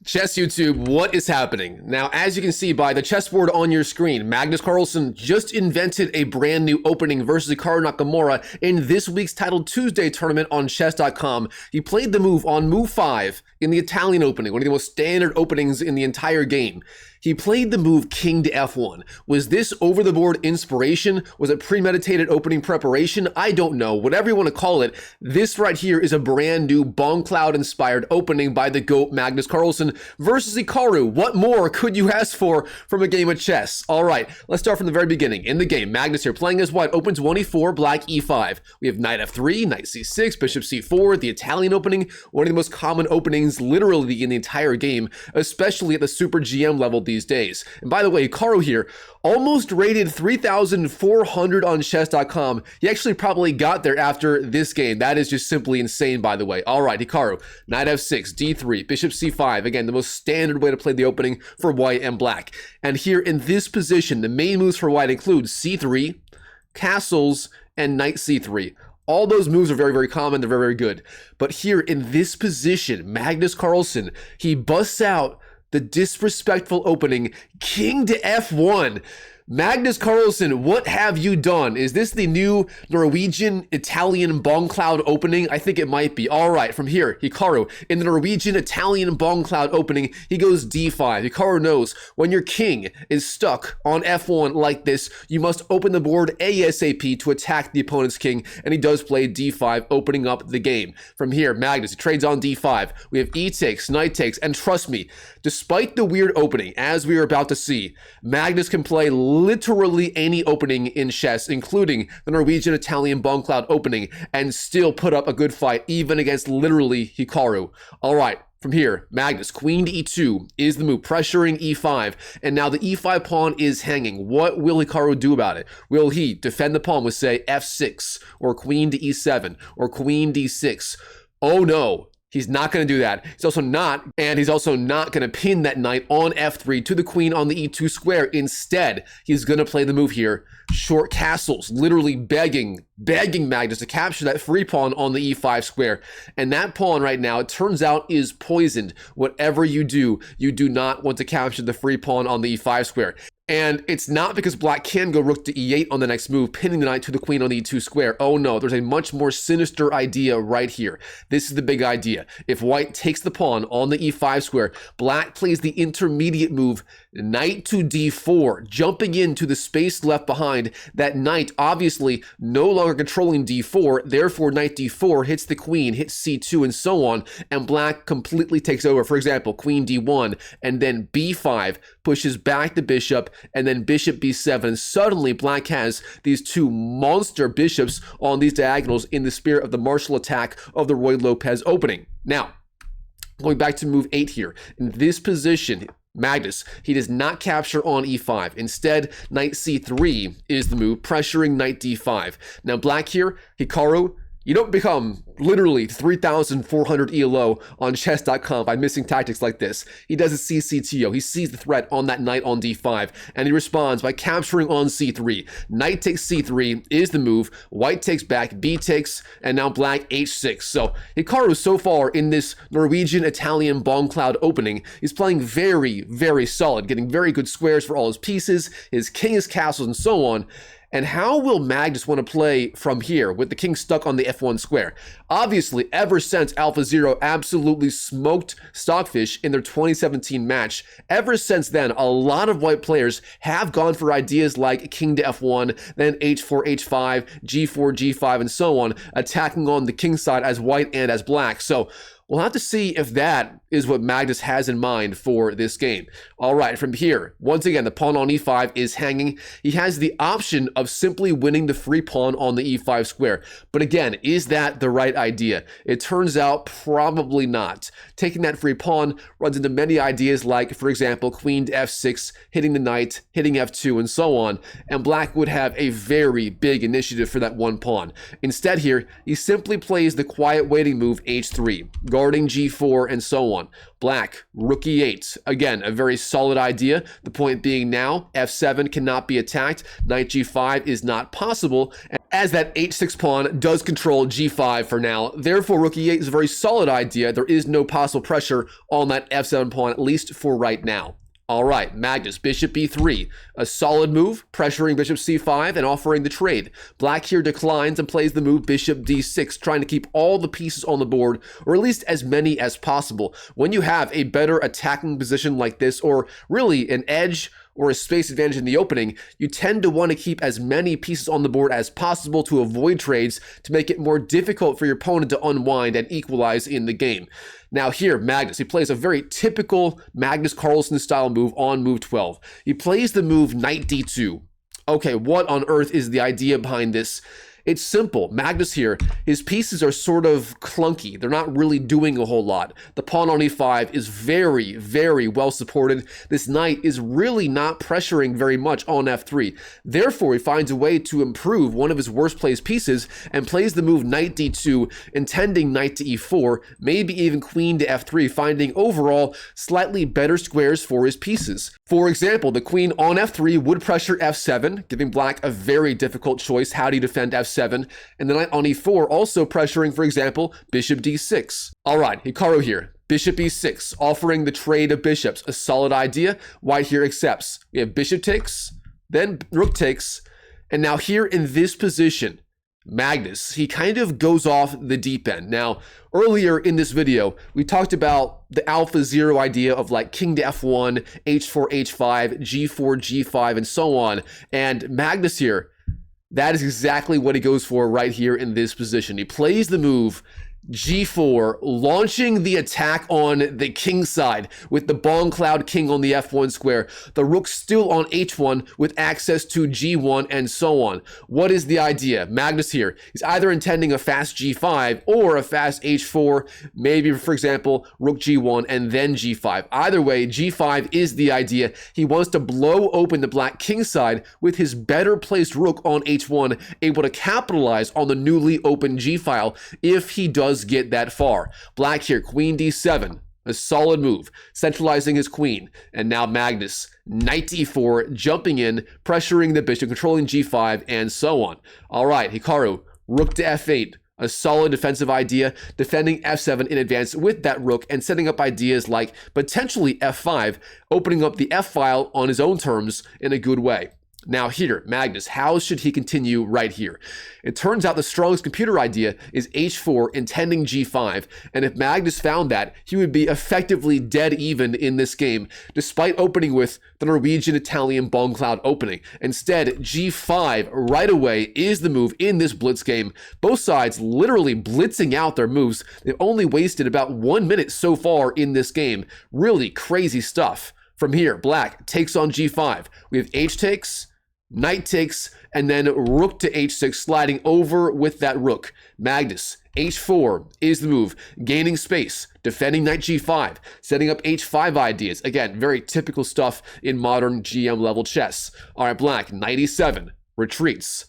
Chess YouTube, what is happening? Now, as you can see by the chessboard on your screen, Magnus Carlsen just invented a brand new opening versus Hikaru Nakamura in this week's Titled Tuesday tournament on chess.com. He played the move on move 5 in the Italian opening, one of the most standard openings in the entire game. He played the move king to f1. Was this over-the-board inspiration? Was it premeditated opening preparation? I don't know. Whatever you want to call it, this right here is a brand new Bongcloud-inspired opening by the GOAT Magnus Carlsen versus Hikaru. What more could you ask for from a game of chess? All right, let's start from the very beginning. In the game, Magnus here playing as white, opens 1e4, black e5. We have knight f3, knight c6, bishop c4, the Italian opening, one of the most common openings literally in the entire game, especially at the Super GM level these days. And by the way, Hikaru here almost rated 3,400 on chess.com. He actually probably got there after this game. That is just simply insane, by the way. All right, Hikaru, knight f6, d3, bishop c5. Again, the most standard way to play the opening for white and black. And here in this position, the main moves for white include c3, castles, and knight c3. All those moves are very, very common. They're very, very good. But here in this position, Magnus Carlsen, he busts out the disrespectful opening, king to f1. Magnus Carlsen, what have you done? Is this the new Norwegian Italian Bongcloud Opening? I think it might be. All right, from here, Hikaru, in the Norwegian Italian Bongcloud Opening, he goes d5. Hikaru knows when your king is stuck on f1 like this, you must open the board ASAP to attack the opponent's king, and he does play d5, opening up the game. From here, Magnus, he trades on d5. We have e takes, knight takes, and trust me, despite the weird opening, as we are about to see, Magnus can play literally any opening in chess, including the Norwegian Italian Bongcloud Opening, and still put up a good fight, even against literally Hikaru. All right, from here, Magnus, queen to e2 is the move, pressuring e5, and now the e5 pawn is hanging. What will Hikaru do about it? Will he defend the pawn with, say, f6, or queen to e7, or queen d6? Oh no. He's not going to do that. He's also not going to pin that knight on f3 to the queen on the e2 square. Instead, he's going to play the move here, short castles, literally begging Magnus to capture that free pawn on the e5 square. And that pawn right now, it turns out, is poisoned. Whatever you do not want to capture the free pawn on the e5 square. And it's not because black can go rook to e8 on the next move, pinning the knight to the queen on the e2 square. Oh no, there's a much more sinister idea right here. This is the big idea. If white takes the pawn on the e5 square, black plays the intermediate move, knight to d4, jumping into the space left behind. That knight obviously no longer controlling d4, therefore knight d4 hits the queen, hits c2, and so on, and black completely takes over. For example, queen d1, and then b5 pushes back the bishop, and then bishop b7. And suddenly black has these two monster bishops on these diagonals in the spirit of the martial attack of the Roy Lopez opening. Now, going back to move 8 here, in this position, Magnus, he does not capture on e5. Instead, knight c3 is the move, pressuring knight d5. Now black here, Hikaru, you don't become literally 3,400 ELO on chess.com by missing tactics like this. He doesn't see CTO. He sees the threat on that knight on d5, and he responds by capturing on c3. Knight takes c3 is the move. White takes back, b takes, and now black h6. So Hikaru so far in this Norwegian Italian Bongcloud opening is playing very, very solid, getting very good squares for all his pieces, his king, his castles, and so on. And how will Magnus want to play from here with the king stuck on the f1 square? Obviously, ever since AlphaZero absolutely smoked Stockfish in their 2017 match, ever since then, a lot of white players have gone for ideas like king to f1, then h4, h5, g4, g5, and so on, attacking on the king side as white and as black. So we'll have to see if that is what Magnus has in mind for this game. All right, from here, once again, the pawn on e5 is hanging. He has the option of simply winning the free pawn on the e5 square. But again, is that the right idea? It turns out probably not. Taking that free pawn runs into many ideas like, for example, queen to f6, hitting the knight, hitting f2, and so on. And black would have a very big initiative for that one pawn. Instead here, he simply plays the quiet waiting move h3. guarding g4, and so on. Black, rook e8. Again, a very solid idea. The point being now, f7 cannot be attacked. Knight g5 is not possible, as that h6 pawn does control g5 for now. Therefore, rook e8 is a very solid idea. There is no possible pressure on that f7 pawn, at least for right now. All right, Magnus, bishop b3, a solid move, pressuring bishop c5 and offering the trade. Black here declines and plays the move bishop d6, trying to keep all the pieces on the board, or at least as many as possible. When you have a better attacking position like this, or really an edge or a space advantage in the opening, you tend to want to keep as many pieces on the board as possible to avoid trades, to make it more difficult for your opponent to unwind and equalize in the game. Now here, Magnus, he plays a very typical Magnus Carlsen style move on move 12. He plays the move knight d2. Okay, what on earth is the idea behind this? It's simple. Magnus here, his pieces are sort of clunky. They're not really doing a whole lot. The pawn on e5 is very, very well supported. This knight is really not pressuring very much on f3. Therefore, he finds a way to improve one of his worst placed pieces and plays the move knight d2, intending knight to e4, maybe even queen to f3, finding overall slightly better squares for his pieces. For example, the queen on f3 would pressure f7, giving black a very difficult choice. How do you defend f7? And the knight on e4 also pressuring, for example, bishop d6. All right, Hikaru here. Bishop e6, offering the trade of bishops. A solid idea. White here accepts. We have bishop takes, then rook takes, and now here in this position, Magnus, he kind of goes off the deep end. Now, earlier in this video, we talked about the alpha zero idea of like king to f1, h4, h5, g4, g5, and so on. And Magnus here, that is exactly what he goes for right here in this position. He plays the move g4, launching the attack on the king side with the Bongcloud king on the f1 square. The rook still on h1 with access to g1 and so on. What is the idea? Magnus here, he's either intending a fast g5 or a fast h4, maybe for example, rook g1 and then g5. Either way, g5 is the idea. He wants to blow open the black king side with his better placed rook on h1, able to capitalize on the newly opened g-file if he does get that far. Black here, queen d7, a solid move, centralizing his queen. And now Magnus, knight e4, jumping in, pressuring the bishop, controlling g5, and so on. All right, Hikaru, rook to f8, a solid defensive idea, defending f7 in advance with that rook and setting up ideas like potentially f5, opening up the f-file on his own terms in a good way. Now here, Magnus, how should he continue right here? It turns out the strongest computer idea is h4 intending g5, and if Magnus found that, he would be effectively dead even in this game, despite opening with the Norwegian Italian Bongcloud Opening. Instead, g5 right away is the move in this blitz game. Both sides literally blitzing out their moves. They've only wasted about 1 minute so far in this game. Really crazy stuff. From here, black takes on g5. We have h takes, knight takes, and then rook to h6, sliding over with that rook. Magnus, h4 is the move, gaining space, defending knight g5, setting up h5 ideas. Again, very typical stuff in modern GM level chess. All right, black, knight e7, retreats.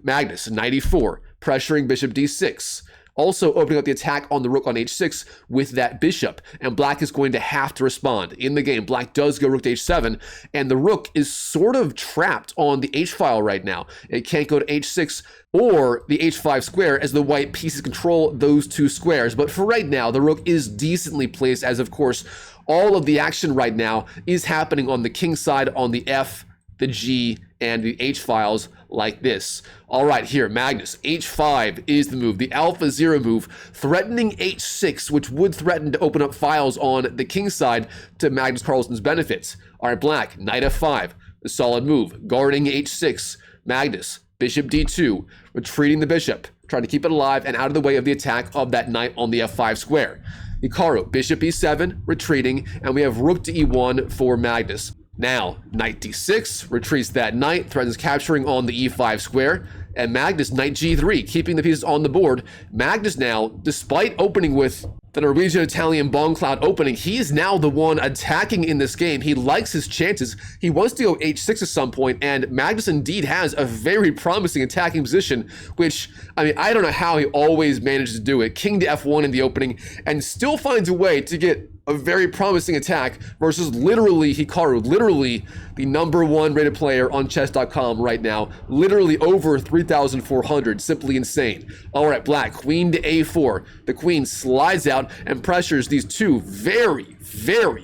Magnus, knight e4, pressuring bishop d6. Also opening up the attack on the rook on h6 with that bishop, and black is going to have to respond. In the game, black does go rook to h7, and the rook is sort of trapped on the h-file right now. It can't go to h6 or the h5 square, as the white pieces control those two squares. But for right now, the rook is decently placed, as of course, all of the action right now is happening on the king side, on the f, the g, and the h-files like this. All right, here, Magnus, h5 is the move, the alpha zero move, threatening h6, which would threaten to open up files on the king side to Magnus Carlsen's benefits. All right, black, knight f5, a solid move, guarding h6. Magnus, bishop d2, retreating the bishop, trying to keep it alive and out of the way of the attack of that knight on the f5 square. Hikaru, bishop e7, retreating, and we have rook to e1 for Magnus. Now, knight d6, retreats that knight, threatens capturing on the e5 square, and Magnus, knight g3, keeping the pieces on the board. Magnus now, despite opening with the Norwegian Italian Bongcloud Opening. He is now the one attacking in this game. He likes his chances. He wants to go h6 at some point, and Magnus indeed has a very promising attacking position, which, I mean, I don't know how he always manages to do it. King to f1 in the opening, and still finds a way to get a very promising attack versus literally Hikaru, literally the #1 rated player on chess.com right now, literally over 3,400, simply insane. All right, black, queen to a4. The queen slides out and pressures these two very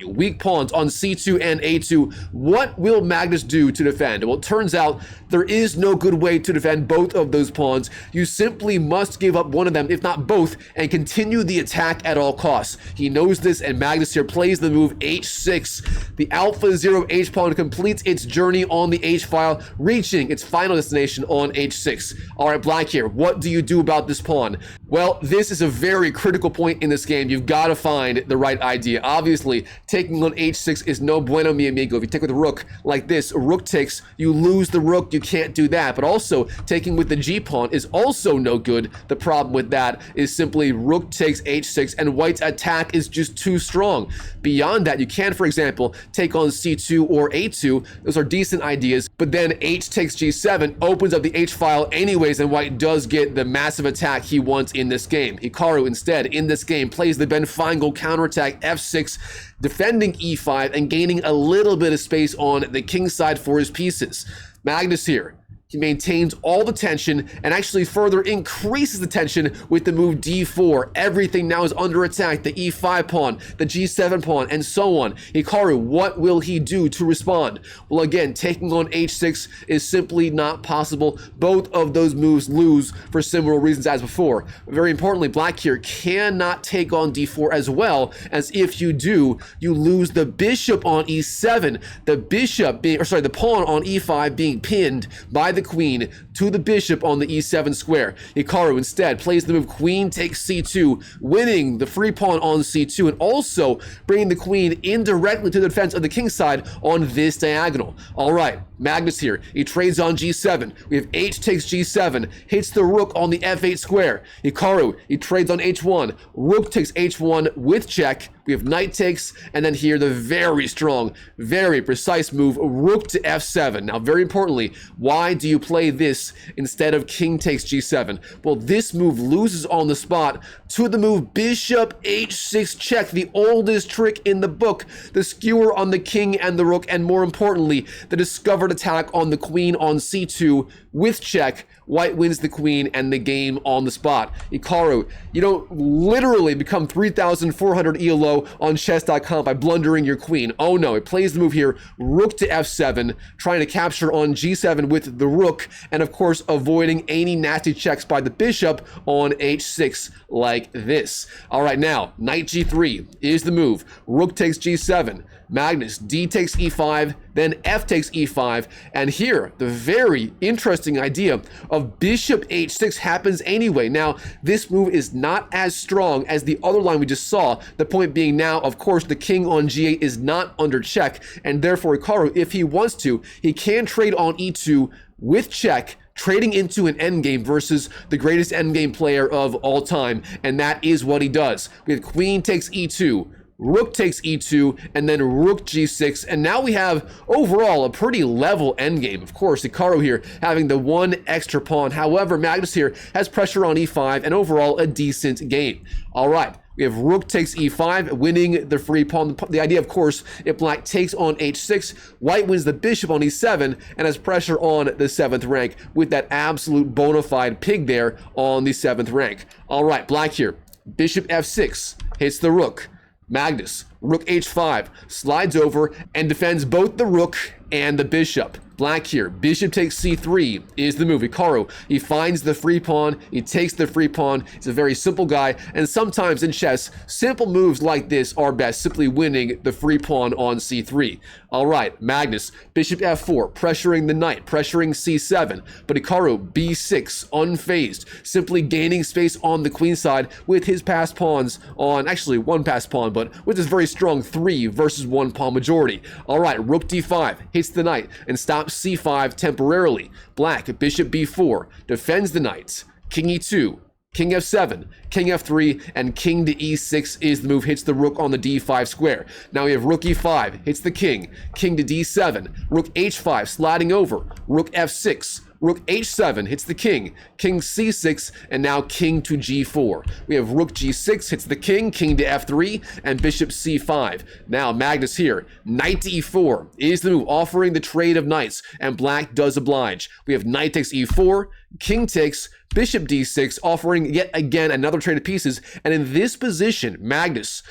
weak pawns on c2 and a2. What will Magnus do to defend? Well, it turns out there is no good way to defend both of those pawns. You simply must give up one of them, if not both, and continue the attack at all costs. He knows this, and Magnus here plays the move h6. The alpha 0 h pawn completes its journey on the h file, reaching its final destination on h6. All right, black here, what do you do about this pawn? Well, this is a very critical point in this game. You've got to find the right idea. Obviously, taking on h6 is no bueno, mi amigo. If you take with the rook like this, rook takes, you lose the rook, you can't do that. But also, taking with the g pawn is also no good. The problem with that is simply rook takes h6, and white's attack is just too strong. Beyond that, you can, for example, take on c2 or a2. Those are decent ideas, but then h takes g7 opens up the h file anyways, and white does get the massive attack he wants in this game. Hikaru, instead, in this game, plays the Ben Feingold counterattack f6, defending e5 and gaining a little bit of space on the king side for his pieces. Magnus here, he maintains all the tension and actually further increases the tension with the move d4. Everything now is under attack. The e5 pawn, the g7 pawn, and so on. Hikaru, what will he do to respond? Well, again, taking on h6 is simply not possible. Both of those moves lose for similar reasons as before. Very importantly, black here cannot take on d4 as well, as if you do, you lose the bishop on e7. The bishop being, or sorry, the pawn on e5 being pinned by the queen to the bishop on the e7 square. Hikaru instead plays the move queen takes c2, winning the free pawn on c2 and also bringing the queen indirectly to the defense of the king side on this diagonal. All right, Magnus here, he trades on g7. We have h takes g7, hits the rook on the f8 square. Hikaru, he trades on h1, rook takes h1 with check. We have knight takes, and then here the very strong, very precise move, rook to f7. Now, very importantly, why do you play this instead of king takes g7? Well, this move loses on the spot to the move bishop h6 check, the oldest trick in the book, the skewer on the king and the rook, and more importantly, the discovered attack on the queen on c2 with check. White wins the queen and the game on the spot. Hikaru, you don't literally become 3,400 ELO on chess.com by blundering your queen. Oh no, it plays the move here, rook to f7, trying to capture on g7 with the rook, and of course avoiding any nasty checks by the bishop on h6 like this. All right, now, knight g3 is the move. Rook takes g7. Magnus, d takes e5, then f takes e5, and here, the very interesting idea of bishop h6 happens anyway. Now, this move is not as strong as the other line we just saw, the point being now, of course, the king on g8 is not under check, and therefore Hikaru, if he wants to, he can trade on e2 with check, trading into an endgame versus the greatest endgame player of all time, and that is what he does. We have queen takes e2, rook takes e2, and then rook g6, and now we have overall a pretty level endgame. Of course, Hikaru here having the one extra pawn. However, Magnus here has pressure on e5 and overall a decent game. All right, we have rook takes e5, winning the free pawn. The idea, of course, if black takes on h6, white wins the bishop on e7 and has pressure on the 7th rank with that absolute bona fide pig there on the 7th rank. All right, black here, bishop f6, hits the rook. Magnus, rook h5, slides over and defends both the rook and the bishop. Black here, bishop takes c3 is the move. Hikaru, he finds the free pawn, he takes the free pawn. He's a very simple guy, and sometimes in chess, simple moves like this are best, simply winning the free pawn on c3. All right, Magnus, bishop f4, pressuring the knight, pressuring c7, but Hikaru, b6, unfazed, simply gaining space on the queen side with his passed pawns on, actually one passed pawn, but with his very strong 3 versus 1 pawn majority. All right, rook d5, hits the knight, and stops c5 temporarily. Black, bishop b4, defends the knight. King e2, king f7, king f3, and king to e6 is the move, hits the rook on the d5 square. Now we have rook e5, hits the king to d7, rook h5, sliding over, rook f6, rook h7 hits the king c6, and now king to g4. We have rook g6 hits the king to f3, and bishop c5. Now Magnus here, knight to e4 is the move, offering the trade of knights, and black does oblige. We have knight takes e4, king takes, bishop d6, offering yet again another trade of pieces. And in this position, Magnus,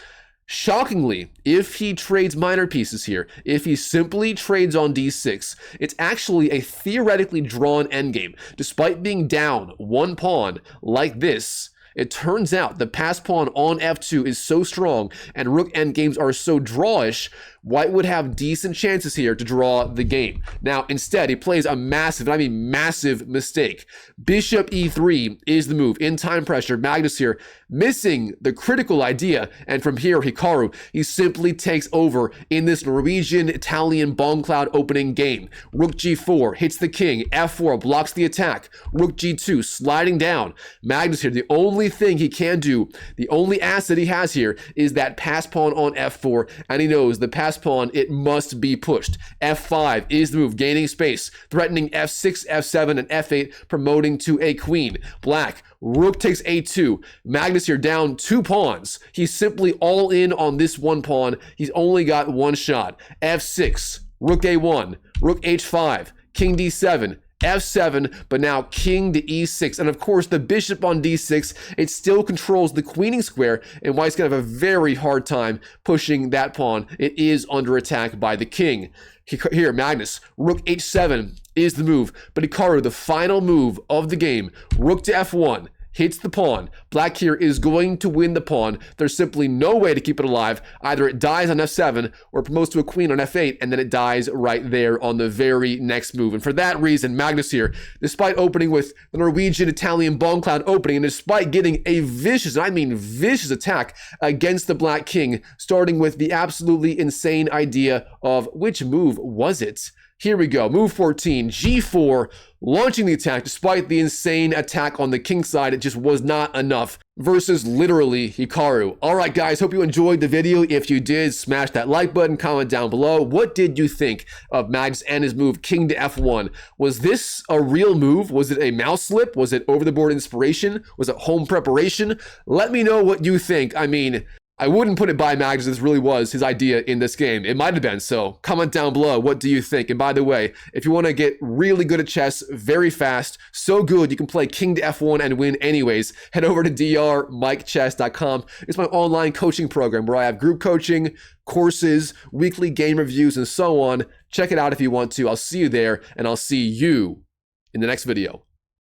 shockingly, if he trades minor pieces here, if he simply trades on d6, it's actually a theoretically drawn endgame. Despite being down one pawn like this, it turns out the pass pawn on f2 is so strong and rook endgames are so drawish, white would have decent chances here to draw the game. Now, instead, he plays a massive, and I mean massive, mistake. Bishop e3 is the move. In time pressure, Magnus here missing the critical idea, and from here, Hikaru, he simply takes over in this Norwegian Italian Bongcloud Opening game. Rook g4 hits the king, f4 blocks the attack, rook g2 sliding down. Magnus here, the only thing he can do, the only asset he has here is that pass pawn on f4, and he knows the pass pawn, it must be pushed. f5 is the move, gaining space, threatening f6, f7, and f8, promoting to a queen. Black, rook takes a2. Magnus here down 2 pawns. He's simply all in on this one pawn. He's only got one shot. f6, rook a1, rook h5, king d7, f7, but now king to e6, and of course the bishop on d6, it still controls the queening square, and white's gonna have a very hard time pushing that pawn. It is under attack by the king. Here, Magnus, rook h7 is the move, but Hikaru, the final move of the game, rook to f1, hits the pawn. Black here is going to win the pawn. There's simply no way to keep it alive. Either it dies on f7 or promotes to a queen on f8, and then it dies right there on the very next move. And for that reason, Magnus here, despite opening with the Norwegian Italian Bongcloud Opening, and despite getting a vicious, and I mean vicious attack against the black king, starting with the absolutely insane idea of which move was it? Here we go, move 14, g4, launching the attack despite the insane attack on the king side. It just was not enough versus literally Hikaru. All right, guys, hope you enjoyed the video. If you did, smash that like button, comment down below. What did you think of Magnus and his move, king to f1? Was this a real move? Was it a mouse slip? Was it over-the-board inspiration? Was it home preparation? Let me know what you think. I mean, I wouldn't put it by Magnus. This really was his idea in this game. It might have been, so comment down below. What do you think? And by the way, if you want to get really good at chess very fast, so good you can play king to f1 and win anyways, head over to drmikechess.com. It's my online coaching program where I have group coaching, courses, weekly game reviews, and so on. Check it out if you want to. I'll see you there, and I'll see you in the next video.